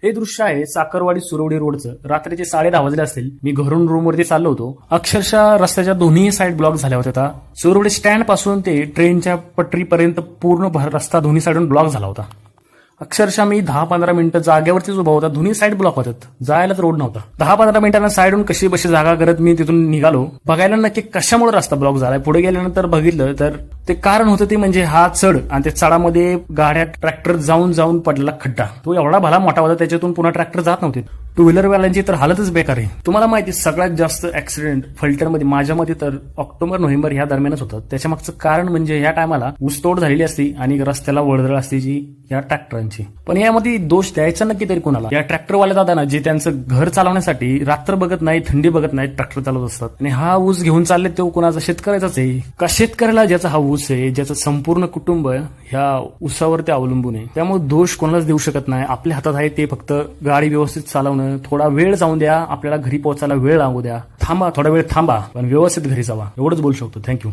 हे दृश्य आहे साखरवाडी सुरवडी रोडचं. रात्रीचे 10:30 वाजले असतील. मी घरून रूमवरती चाललो होतो. अक्षरशः रस्त्याच्या दोन्ही साईड ब्लॉक झाल्या होत्या. सुरवडी स्टँड पासून ते ट्रेनच्या पटरीपर्यंत पूर्ण रस्ता दोन्ही साईडून ब्लॉक झाला होता. अक्षरशः मी 10-15 मिनिटं जागेवरतीच उभा होता. दोन्ही साईड ब्लॉक होतात. जायलाच रोड नव्हता. 10-15 मिनिटांना साईडून कशी बशी जागा करत मी तिथून निघालो. बघायला नक्की कशामुळे रस्ता ब्लॉक झालाय. पुढे गेल्यानंतर बघितलं तर ते कारण होतं ते म्हणजे हा चढ आणि त्या चढामध्ये गाड्या ट्रॅक्टर जाऊन पडलेला खड्डा. तो एवढा भला मोठा होता त्याच्यातून पुन्हा ट्रॅक्टर जात नव्हते. टू व्हीलरवाल्यांची तर हालतच बेकार आहे. तुम्हाला माहिती सगळ्यात जास्त ऍक्सिडेंट फलटणमध्ये माझ्यामध्ये तर ऑक्टोबर-नोव्हेंबर ह्या दरम्यानच होतं. त्याच्या मागचं कारण म्हणजे या टायमाला ऊसतोड झालेली असती आणि रस्त्याला वर्दळ असते जी या ट्रॅक्टरांची. पण यामध्ये दोष द्यायचा नक्की तरी कोणाला? या ट्रॅक्टरवाल्या दादांना जे त्यांचं घर चालवण्यासाठी रात्र बघत नाही, थंडी बघत नाही, ट्रॅक्टर चालवत असतात. आणि हा ऊस घेऊन चालले तो कोणाचा? शेतकऱ्याचाच आहे. का शेतकऱ्याला ज्याचा हा ऊस आहे, ज्याचं संपूर्ण कुटुंब ह्या ऊसावरती अवलंबून आहे. त्यामुळे दोष कोणालाच देऊ शकत नाही. आपल्या हातात आहे ते फक्त गाडी व्यवस्थित चालवणं. थोडा वेळ जाऊन द्या, आपल्याला घरी पोहोचायला वेळ लागू द्या. थांबा, थोडा वेळ थांबा, पण व्यवस्थित घरी जावा. एवढंच बोलू शकतो. थँक्यू.